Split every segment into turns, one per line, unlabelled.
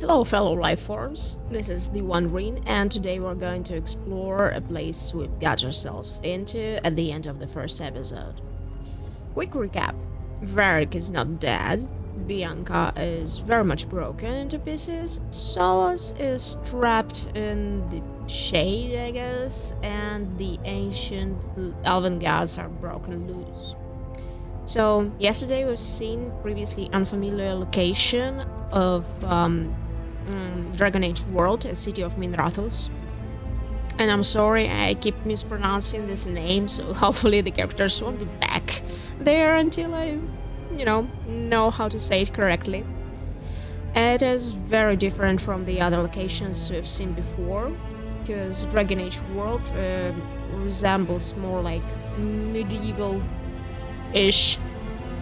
Hello fellow life forms, this is the One Green and today we're going to explore a place we've got ourselves into at the end of the first episode. Quick recap, Varric is not dead, Bianca is very much broken into pieces, Solus is trapped in the shade I guess, and the ancient elven gods are broken loose. So yesterday we've seen previously unfamiliar location of Dragon Age world, a city of Minrathous. And I'm sorry, I keep mispronouncing this name, so hopefully the characters won't be back there until I, know how to say it correctly. It is very different from the other locations we've seen before, because Dragon Age world resembles more like medieval-ish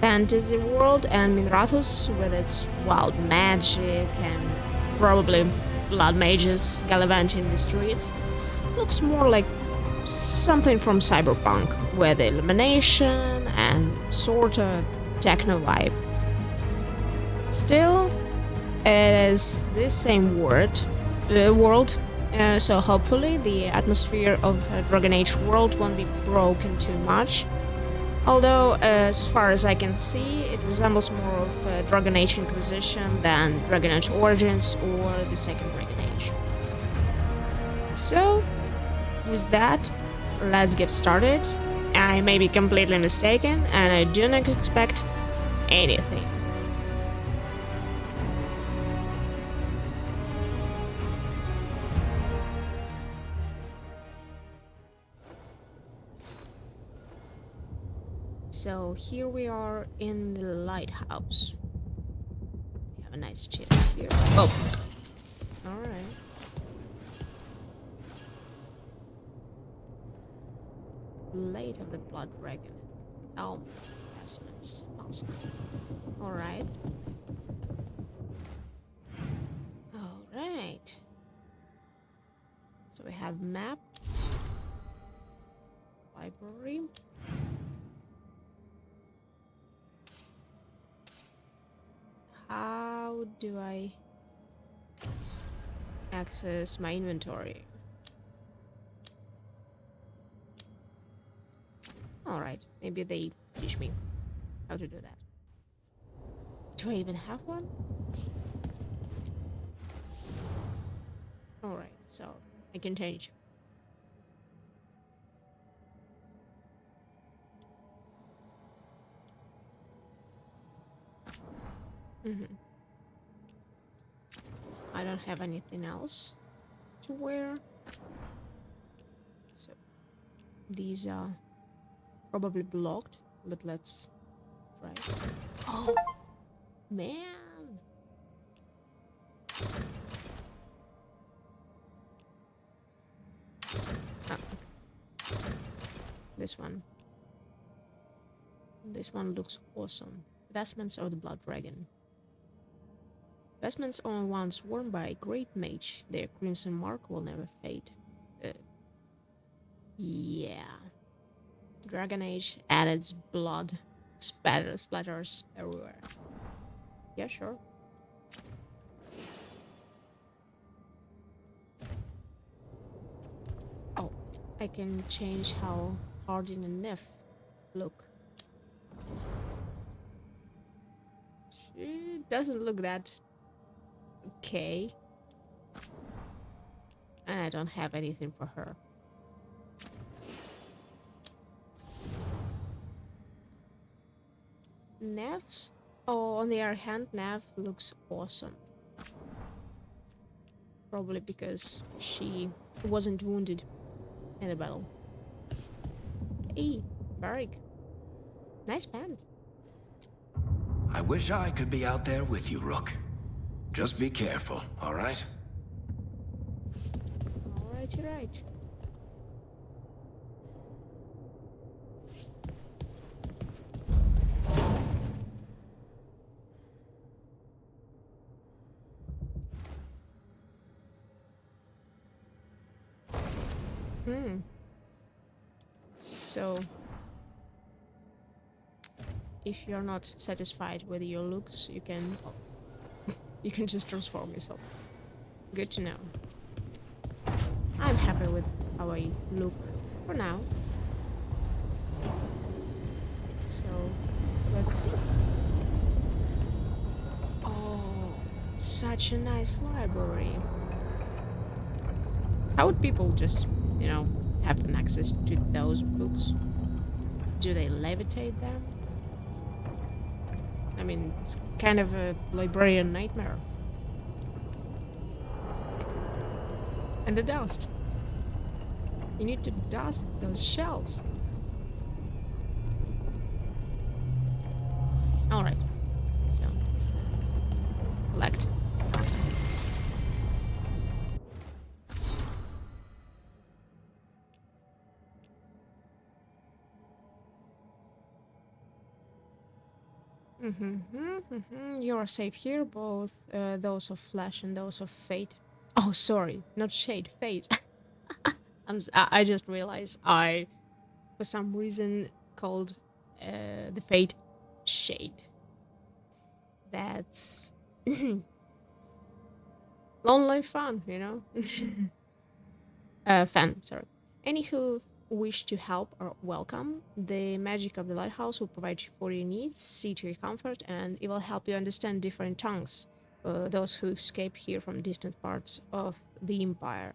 fantasy world, and Minrathous, with its wild magic and probably blood mages gallivanting the streets, looks more like something from cyberpunk, with illumination and sort of techno vibe. Still, it is the same world, so hopefully the atmosphere of Dragon Age world won't be broken too much. Although, as far as I can see, it resembles more of Dragon Age Inquisition than Dragon Age Origins or the second Dragon Age. So, with that, let's get started. I may be completely mistaken, and I do not expect anything. So here we are in the lighthouse. We have a nice chest here. Oh, all right. Blade of the Blood Dragon. Elm investments. Awesome. All right. All right. So we have map, library. How do I access my inventory? Alright, maybe they teach me how to do that. Do I even have one? Alright, so I can change. I don't have anything else to wear. So these are probably blocked, but let's try it. Oh, man. Ah, this one. This one looks awesome. Vestments of the Blood Dragon. Vestments are once worn by a great mage. Their crimson mark will never fade. Yeah. Dragon Age and its blood splatters everywhere. Yeah, sure. Oh, I can change how Hardin and Neff look. She doesn't look that okay. And I don't have anything for her. Neff's? Oh, on the other hand, Neff looks awesome. Probably because she wasn't wounded in the battle. Hey, Varric. Nice pant.
I wish I could be out there with you, Rook. Just be careful, all right?
Alright, you're right. So, if you're not satisfied with your looks, you can You can just transform yourself. Good to know. I'm happy with how I look for now. So, let's see. Oh, such a nice library. How would people just, have an access to those books? Do they levitate them? I mean, it's kind of a librarian nightmare. And the dust. You need to dust those shelves. Alright. So, collect. You are safe here, both those of flesh and those of fate. Oh, sorry, not shade, fate. I just realized I, for some reason, called the fate shade. That's lonely fun, Fan, sorry. Any who wish to help are welcome. The magic of the lighthouse will provide you for your needs, see to your comfort, and it will help you understand different tongues. Those who escape here from distant parts of the empire.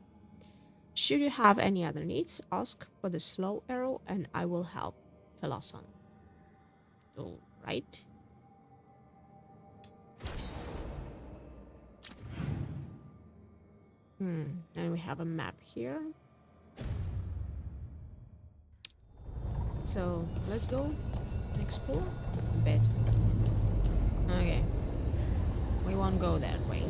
Should you have any other needs, ask for the slow arrow, and I will help. Arlathan. All right. And we have a map here. So let's go and explore a bit. Okay. We won't go that way.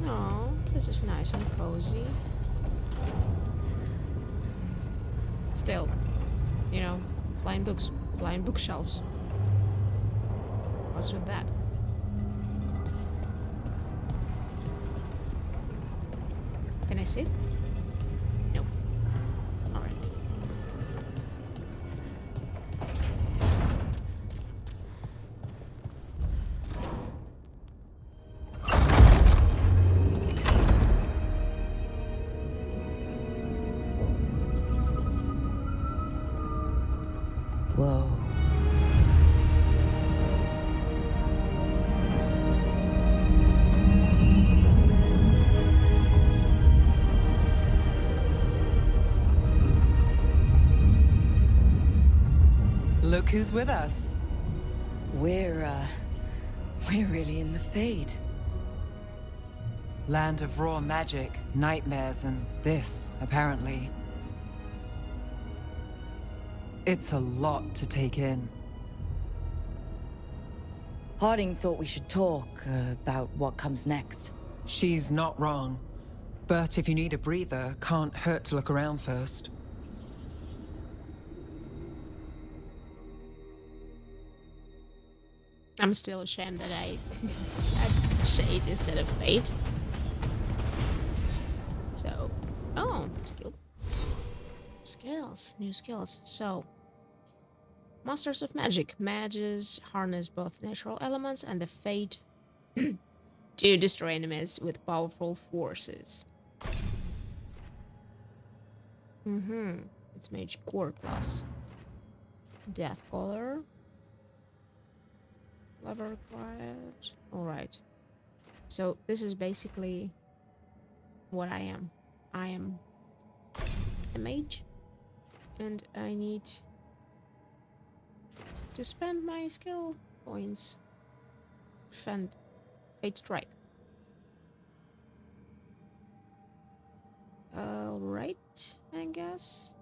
Oh, this is nice and cozy. Still, flying books, flying bookshelves. What's with that? Can I sit? Nope. Alright.
Whoa.
Look who's with us.
We're really in the Fade.
Land of raw magic, nightmares, and this, apparently. It's a lot to take in.
Harding thought we should talk about what comes next.
She's not wrong. But if you need a breather, can't hurt to look around first.
I'm still ashamed that I said shade instead of fate. So, oh, skills, new skills. So, Masters of Magic. Mages harness both natural elements and the fate to destroy enemies with powerful forces. It's Mage Core class. Death Caller. Level required. Alright. So this is basically what I am. I am a mage. And I need to spend my skill points. Fate Strike. Alright, I guess.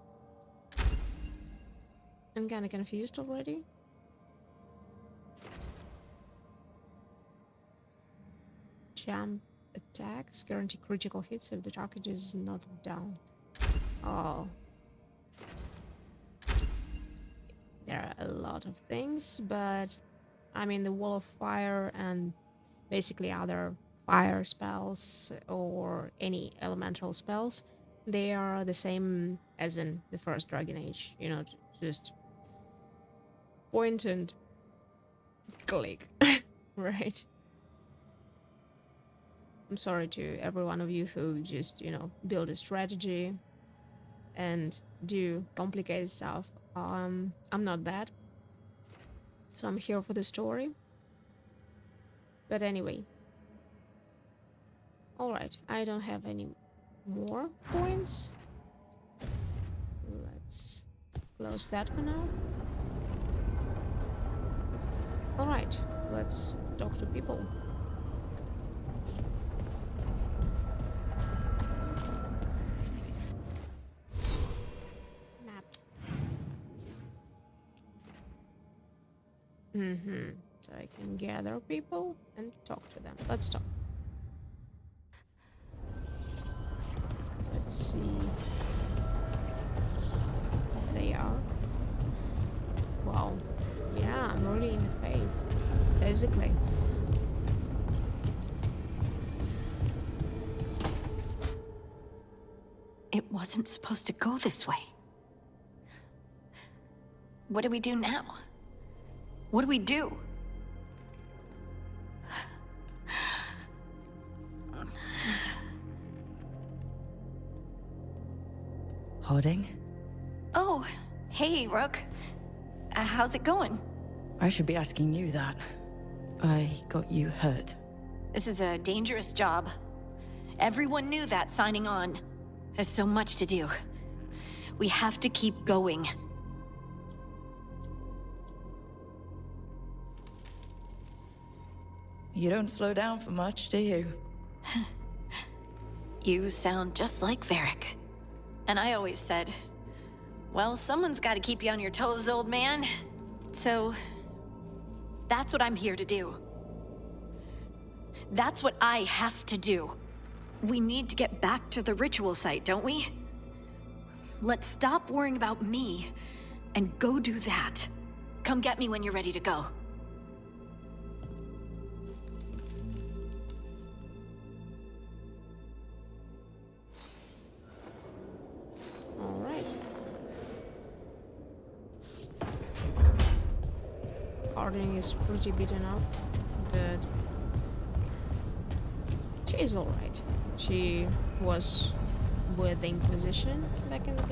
I'm kinda confused already. Jump attacks guarantee critical hits if the target is not down. Oh. There are a lot of things, but I mean the Wall of Fire and basically other fire spells or any elemental spells, they are the same as in the first Dragon Age, just point and click. Right. I'm sorry to every one of you who just, build a strategy and do complicated stuff. I'm not that. So I'm here for the story. But anyway. Alright, I don't have any more points. Let's close that for now. Alright, let's talk to people. Map. So I can gather people and talk to them. Let's talk. Let's see. They are. Wow. Yeah, I'm really in faith. Basically.
It wasn't supposed to go this way. What do we do now? What do we do?
Harding?
Oh, hey, Rook. How's it going?
I should be asking you that. I got you hurt.
This is a dangerous job. Everyone knew that signing on. There's so much to do. We have to keep going.
You don't slow down for much, do you?
You sound just like Varric. And I always said, well, someone's got to keep you on your toes, old man. So, that's what I'm here to do. That's what I have to do. We need to get back to the ritual site, don't we? Let's stop worrying about me and go do that. Come get me when you're ready to go.
Alright. Harding is pretty beaten up, but she's alright. She was with the Inquisition back in the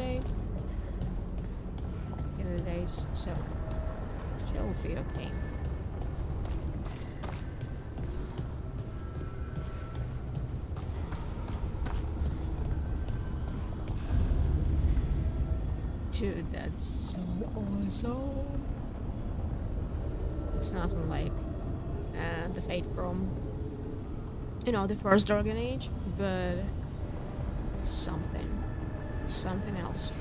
days, so she'll be okay. Dude, that's so awesome. It's nothing like the Fate from, the first Dragon Age, but it's something else.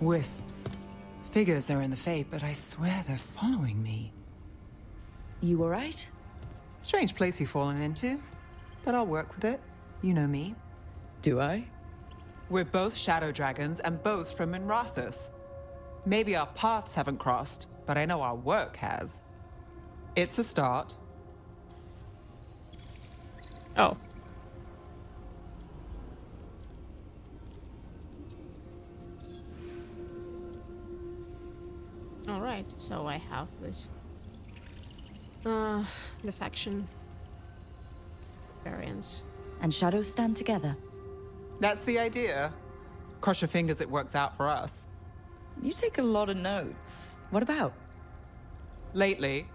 Wisps. Figures are in the Fate, but I swear they're following me.
You alright?
Strange place you've fallen into, but I'll work with it. You know me.
Do I?
We're both shadow dragons and both from Minrathous. Maybe our paths haven't crossed, but I know our work has. It's a start.
Oh. Alright, so I have this. The faction variants.
And shadows stand together.
That's the idea. Cross your fingers it works out for us.
You take a lot of notes. What about?
Lately,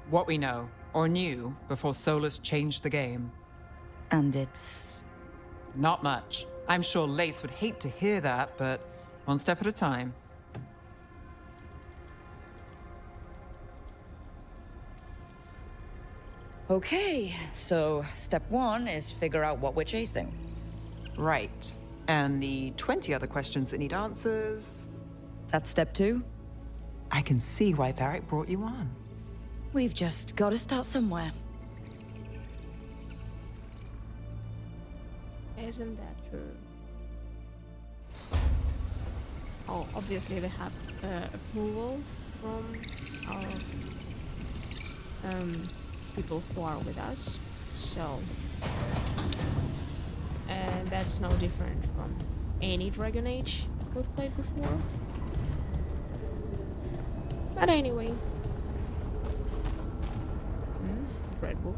what we know, or knew, before Solus changed the game.
And it's...
Not much. I'm sure Lace would hate to hear that, but one step at a time.
Okay, so step one is figure out what we're chasing.
Right. And the 20 other questions that need answers...
That's step two?
I can see why Varric brought you on.
We've just got to start somewhere.
Isn't that true? Oh, obviously we have approval from our people who are with us, so and that's no different from any Dragon Age we've played before. But anyway. Red Wolf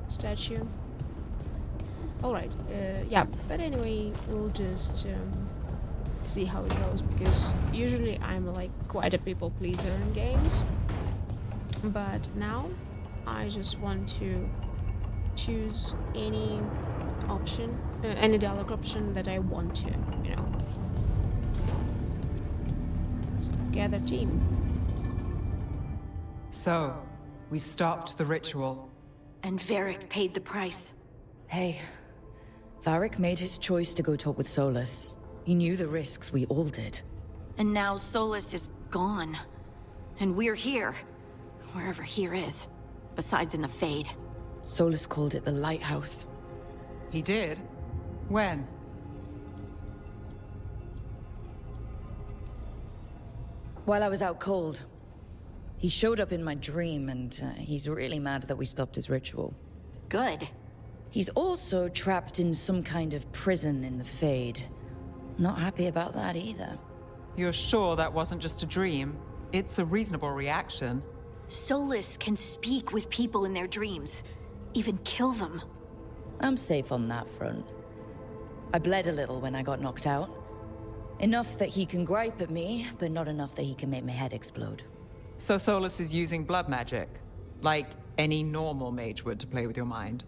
statue. Alright, yeah, but anyway, we'll just see how it goes, because usually I'm like quite a people pleaser in games. But now I just want to choose any option, any dialogue option that I want to, you know. So, gather team.
So, we stopped the ritual.
And Varric paid the price.
Hey, Varric made his choice to go talk with Solus. He knew the risks, we all did.
And now Solus is gone. And we're here. Wherever here is. Besides in the Fade.
Solus called it the Lighthouse.
He did? When?
While I was out cold. He showed up in my dream, and he's really mad that we stopped his ritual.
Good.
He's also trapped in some kind of prison in the Fade. Not happy about that either.
You're sure that wasn't just a dream? It's a reasonable reaction.
Solus can speak with people in their dreams. Even kill them.
I'm safe on that front. I bled a little when I got knocked out. Enough that he can gripe at me, but not enough that he can make my head explode.
So Solus is using blood magic, like any normal mage would to play with your mind.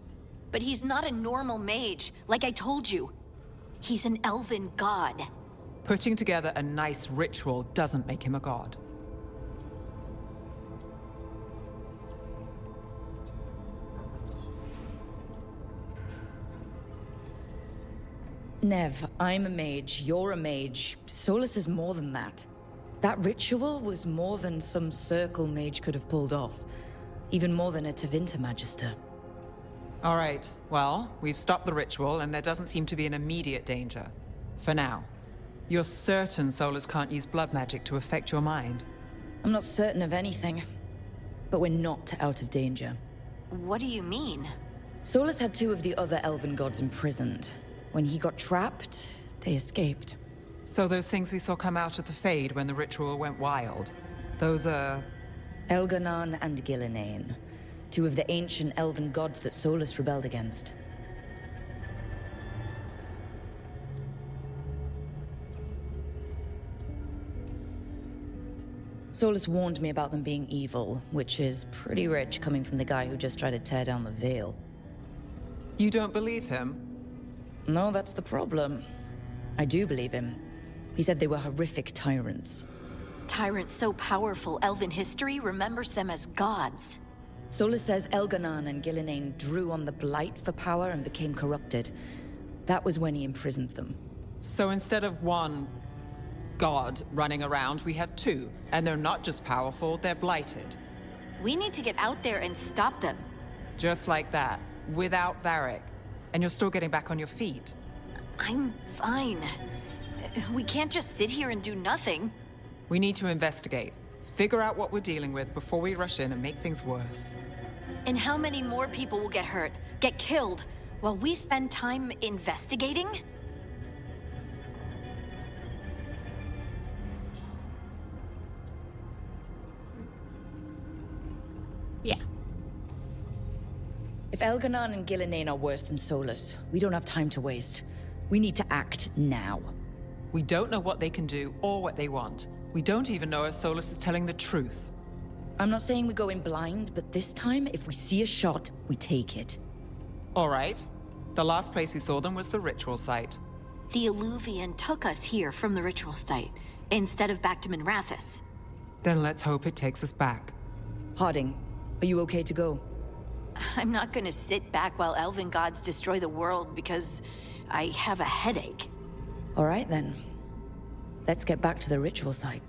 But he's not a normal mage, like I told you. He's an elven god.
Putting together a nice ritual doesn't make him a god.
Nev, I'm a mage, you're a mage. Solus is more than that. That ritual was more than some circle mage could have pulled off. Even more than a Tevinter Magister.
All right, well, we've stopped the ritual and there doesn't seem to be an immediate danger. For now. You're certain Solus can't use blood magic to affect your mind?
I'm not certain of anything. But we're not out of danger.
What do you mean?
Solus had two of the other elven gods imprisoned. When he got trapped, they escaped.
So those things we saw come out of the Fade when the ritual went wild, those are...
Elganon and Gillinane. Two of the ancient elven gods that Solus rebelled against. Solus warned me about them being evil, which is pretty rich coming from the guy who just tried to tear down the veil.
You don't believe him?
No, that's the problem. I do believe him. He said they were horrific tyrants.
Tyrants so powerful, elven history remembers them as gods.
Solus says Elganon and Gillinane drew on the Blight for power and became corrupted. That was when he imprisoned them.
So instead of one god running around, we have two. And they're not just powerful, they're blighted.
We need to get out there and stop them.
Just like that, without Varric. And you're still getting back on your feet.
I'm fine. We can't just sit here and do nothing.
We need to investigate. Figure out what we're dealing with before we rush in and make things worse.
And how many more people will get hurt, get killed, while we spend time investigating?
Yeah.
If Elganon and Gillinane are worse than Solus, we don't have time to waste. We need to act now.
We don't know what they can do or what they want. We don't even know if Solus is telling the truth.
I'm not saying we go in blind, but this time, if we see a shot, we take it.
All right. The last place we saw them was the ritual site.
The Illuvian took us here from the ritual site, instead of back to Minrathous.
Then let's hope it takes us back.
Harding, are you okay to go?
I'm not gonna sit back while elven gods destroy the world because I have a headache.
All right, then. Let's get back to the ritual site.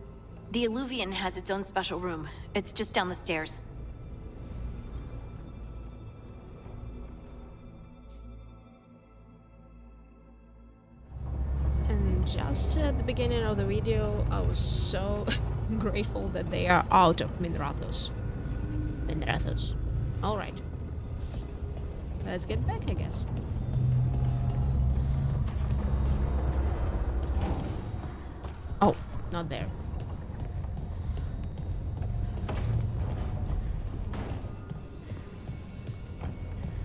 The Illuvian has its own special room. It's just down the stairs.
And just at the beginning of the video, I was so grateful that they are out of Minrathous. Minrathous. Alright. Let's get back, I guess. Oh, not there.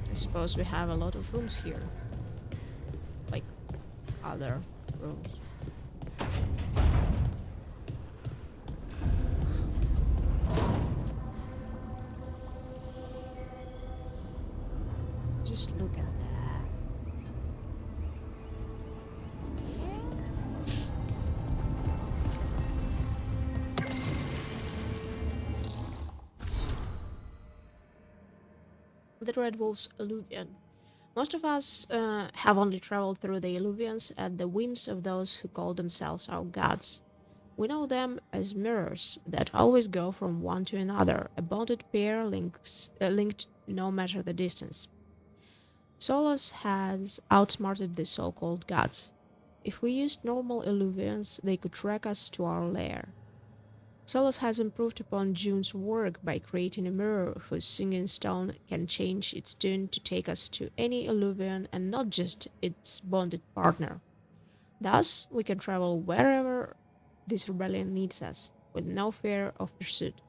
I suppose we have a lot of rooms here. Like other rooms. Just look at that. The Red Wolf's Alluvion. Most of us have only traveled through the Alluvions at the whims of those who call themselves our gods. We know them as mirrors that always go from one to another, a bonded pair linked no matter the distance. Solus has outsmarted the so-called gods. If we used normal Alluvions, they could track us to our lair. Solus has improved upon June's work by creating a mirror whose singing stone can change its tune to take us to any Alluvion and not just its bonded partner. Thus, we can travel wherever this rebellion needs us, with no fear of pursuit.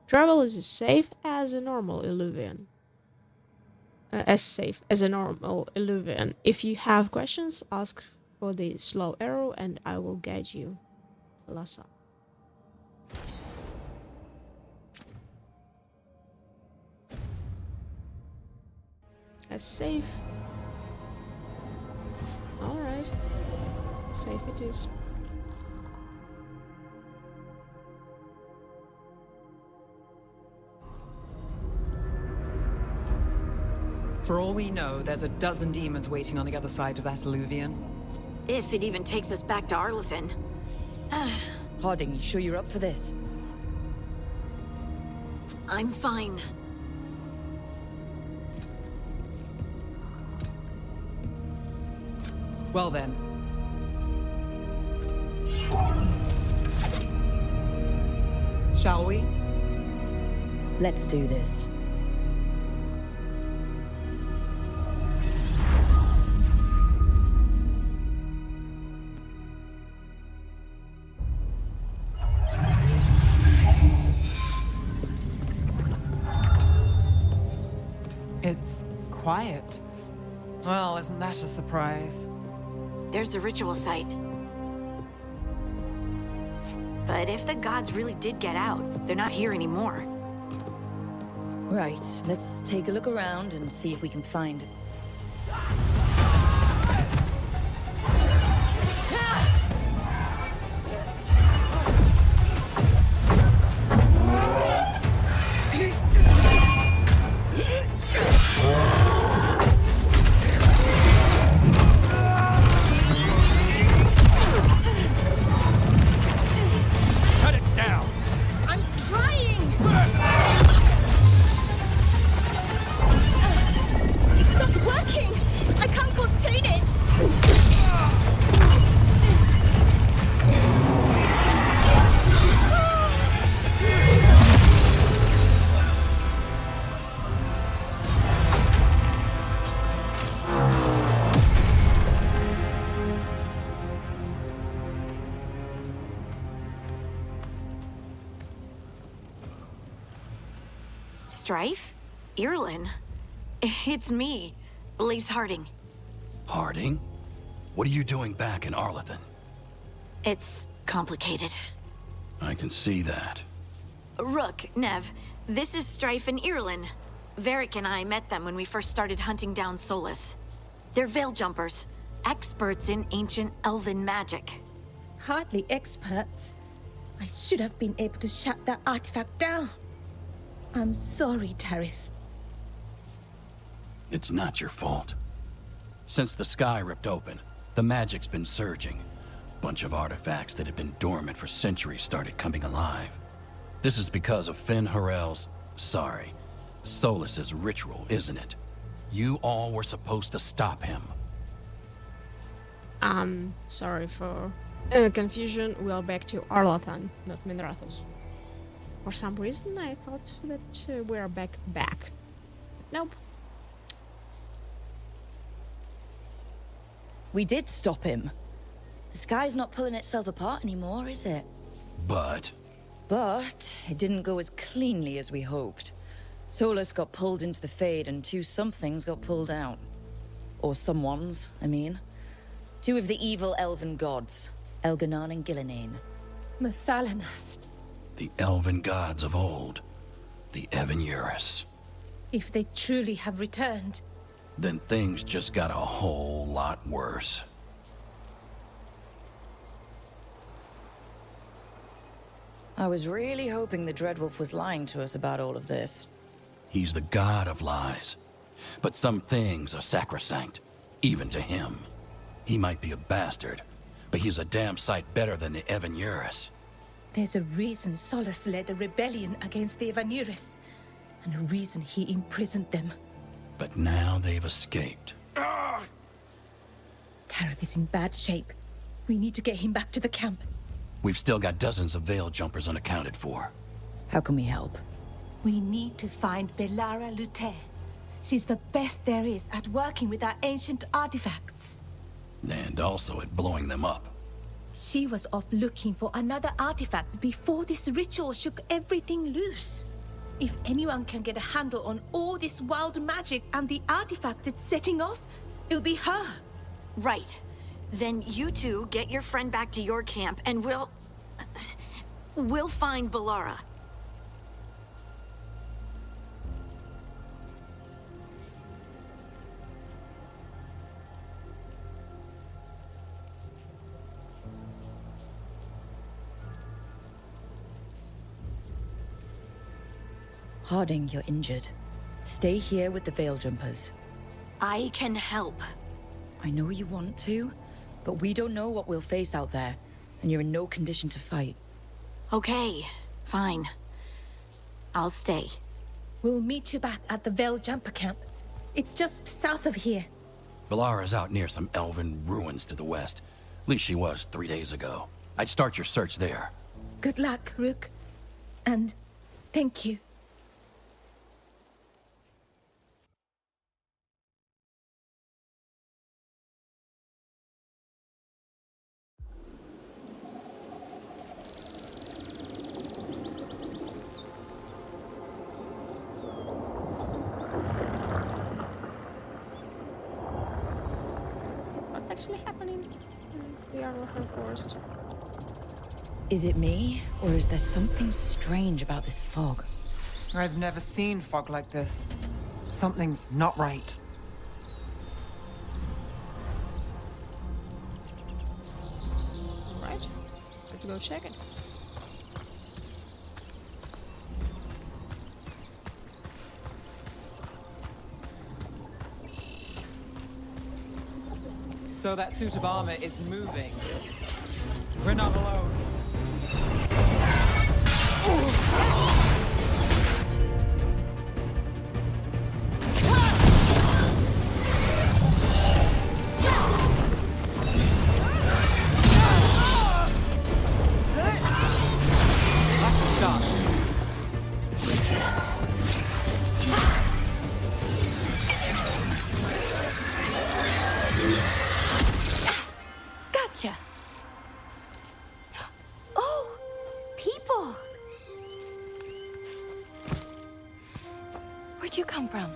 Travel is as safe as a normal Alluvion. If you have questions, ask for the slow arrow and I will guide you. Lhasa. As safe. Alright. Safe it is.
For all we know, there's a dozen demons waiting on the other side of that alluvion.
If it even takes us back to Arlathan.
Harding, you sure you're up for this?
I'm fine.
Well then. Shall we?
Let's do this.
It's quiet. Well, isn't that a surprise?
There's the ritual site. But if the gods really did get out, they're not here anymore.
Right, let's take a look around and see if we can find...
Strife? Irlin? It's me, Lise Harding.
Harding? What are you doing back in Arlathan?
It's complicated.
I can see that.
Rook, Nev, this is Strife and Irlin. Varric and I met them when we first started hunting down Solus. They're veil jumpers, experts in ancient elven magic.
Hardly experts. I should have been able to shut that artifact down. I'm sorry, Tarith.
It's not your fault. Since the sky ripped open, the magic's been surging. Bunch of artifacts that had been dormant for centuries started coming alive. This is because of Finn Harel's... Solus's ritual, isn't it? You all were supposed to stop him.
Sorry for confusion. We are back to Arlathan, not Minrathous. For some reason, I thought that we are back. Nope.
We did stop him. The sky's not pulling itself apart anymore, is it?
But
But it didn't go as cleanly as we hoped. Solus got pulled into the Fade, and two somethings got pulled out. Or someones, I mean. Two of the evil elven gods, Elganon and Gillinane.
Mathalanast.
the elven gods of old, the Evan-Eurus.
If they truly have returned.
Then things just got a whole lot worse.
I was really hoping the Dreadwolf was lying to us about all of this.
He's the god of lies. But some things are sacrosanct, even to him. He might be a bastard, but he's a damn sight better than the Evan-Eurus.
There's a reason Solus led a rebellion against the Evan-Eurus, and a reason he imprisoned them.
But now they've escaped.
Kareth is in bad shape. We need to get him back to the camp.
We've still got dozens of Veil Jumpers unaccounted for.
How can we help?
We need to find Belara Luther. She's the best there is at working with our ancient artifacts.
And also at blowing them up.
She was off looking for another artifact before this ritual shook everything loose. If anyone can get a handle on all this wild magic and the artifacts it's setting off, it'll be her.
Right. Then you two get your friend back to your camp and we'll find Belara.
Harding, you're injured. Stay here with the Veil Jumpers.
I can help.
I know you want to, but we don't know what we'll face out there, and you're in no condition to fight.
Okay, fine. I'll stay.
We'll meet you back at the Veil Jumper camp. It's just south of here.
Belara's out near some elven ruins to the west. At least she was 3 days ago. I'd start your search there.
Good luck, Rook. And thank you.
What's actually happening in the Arlathan forest?
Is it me, or is there something strange about this fog?
I've never seen fog like this. Something's not right.
Right, let's go check it.
So that suit of armor is moving. We're not alone. That's a shot.
Gotcha. Oh, people. Where'd you come from?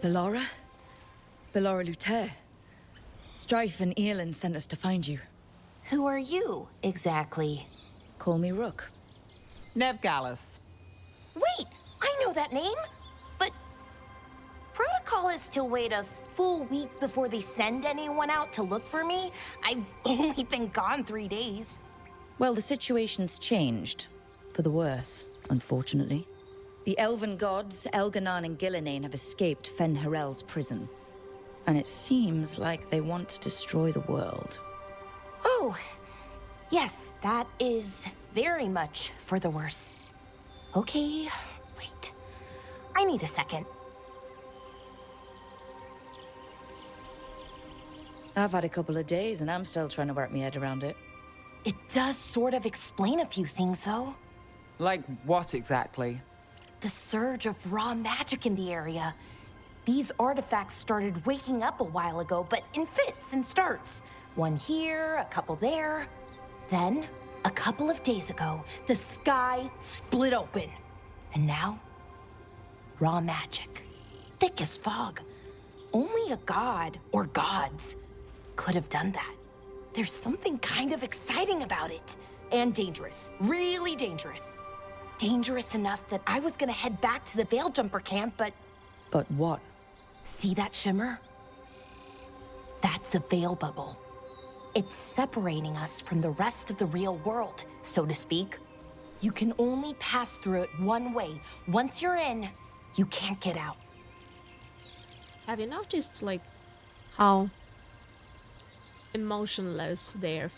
Belara? Belara Luther. Strife and Earlin sent us to find you.
Who are you, exactly?
Call me Rook.
Nev Gallus.
Wait, I know that name! But protocol is to wait a full week before they send anyone out to look for me. I've only been gone 3 days.
Well, the situation's changed. For the worse, unfortunately. The elven gods, Elganon and Gillinane, have escaped Fen-Harel's prison. And it seems like they want to destroy the world.
Oh, yes, that is very much for the worse. Okay, wait. I need a second.
I've had a couple of days and I'm still trying to wrap my head around it.
It does sort of explain a few things, though.
Like what exactly?
The surge of raw magic in the area. These artifacts started waking up a while ago, but in fits and starts. One here, a couple there. Then, a couple of days ago, the sky split open. And now, raw magic. Thick as fog. Only a god, or gods, could have done that. There's something kind of exciting about it. And dangerous. Really dangerous. Dangerous enough that I was gonna head back to the Veil Jumper camp, but...
But what?
See that shimmer? That's a veil bubble. It's separating us from the rest of the real world, so to speak. You can only pass through it one way. Once you're in, you can't get out.
Have you noticed, like, how emotionless their the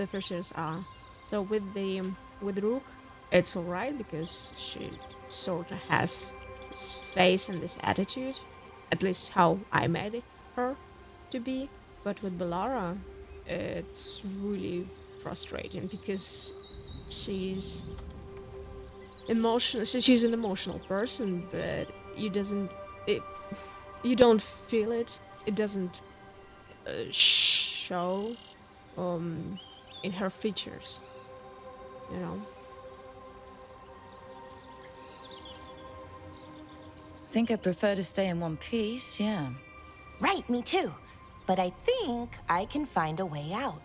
features are? So with Rook, it's alright because she sort of has this face and this attitude, at least how I made her to be. But with Bellara, it's really frustrating because she's emotional. She's an emotional person, but you don't feel it. It doesn't show in her features, you know.
Think I'd prefer to stay in one piece, yeah.
Right, me too. But I think I can find a way out.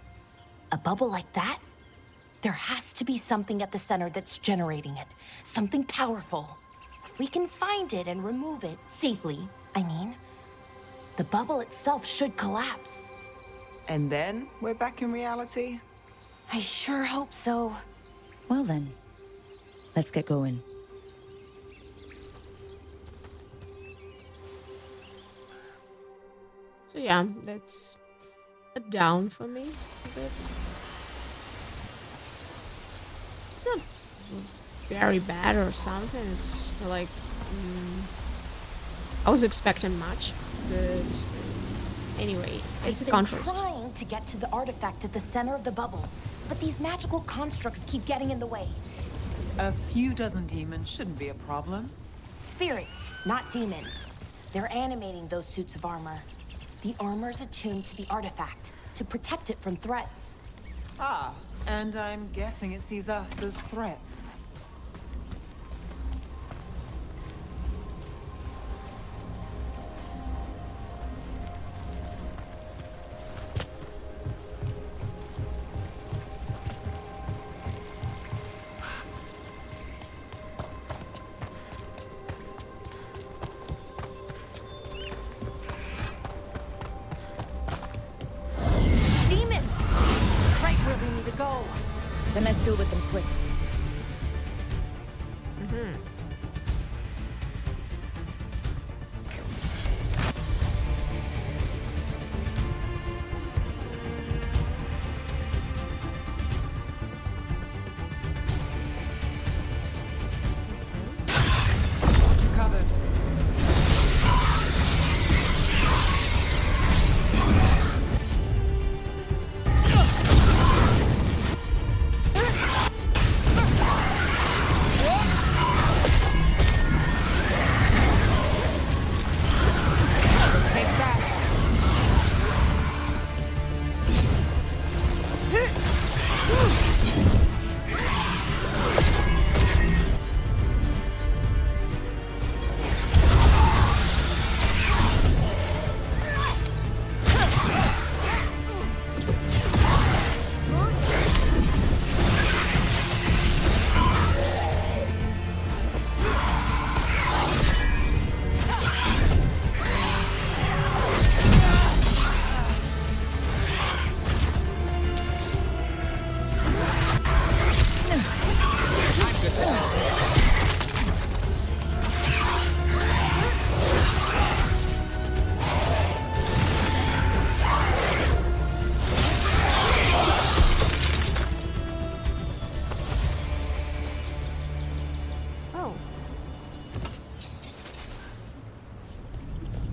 A bubble like that? There has to be something at the center that's generating it. Something powerful. If we can find it and remove it safely, I mean, the bubble itself should collapse.
And then we're back in reality?
I sure hope so.
Well then, let's get going.
So yeah, that's a down for me a bit. It's not very bad or something. It's like I was expecting much, but anyway, it's a contrast.
I've been trying to get to the artifact at the center of the bubble, but these magical constructs keep getting in the way.
A few dozen demons shouldn't be a problem.
Spirits, not demons. They're animating those suits of armor. The armor's attuned to the artifact to protect it from threats.
Ah, and I'm guessing it sees us as threats.
Then let's deal with them quick.
You're covered.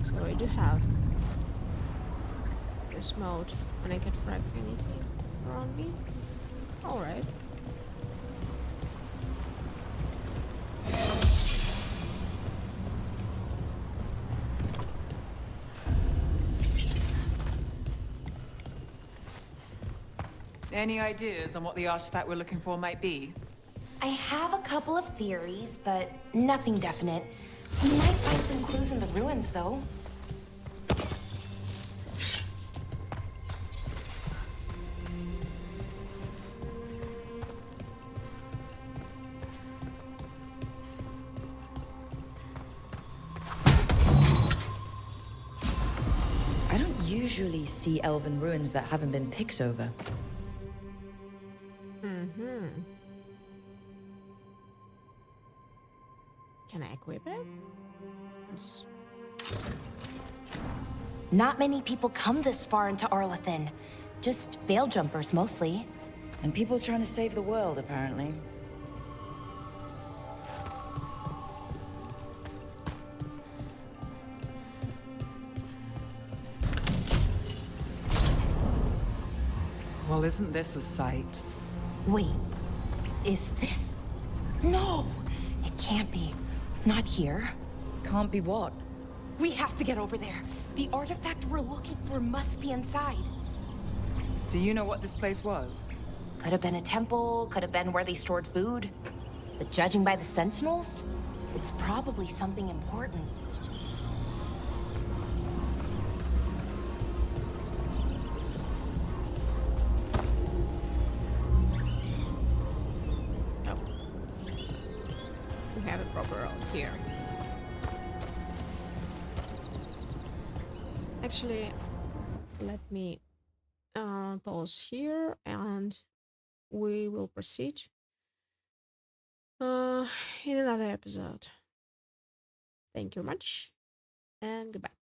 So I do have this mode when I can frag anything around me. Alright.
Any ideas on what the artifact we're looking for might be?
I have a couple of theories, but nothing definite. We might find some clues in the ruins, though.
I don't usually see elven ruins that haven't been picked over.
Can I equip it? Yes.
Not many people come this far into Arlathan. Just veil jumpers, mostly.
And people trying to save the world, apparently.
Well, isn't this a sight?
Wait, is this? No, it can't be. Not here.
Can't be what?
We have to get over there. The artifact we're looking for must be inside.
Do you know what this place was?
Could have been a temple, could have been where they stored food. But judging by the sentinels, it's probably something important.
We have a proper road here. Actually, let me pause here and we will proceed in another episode. Thank you very much and goodbye.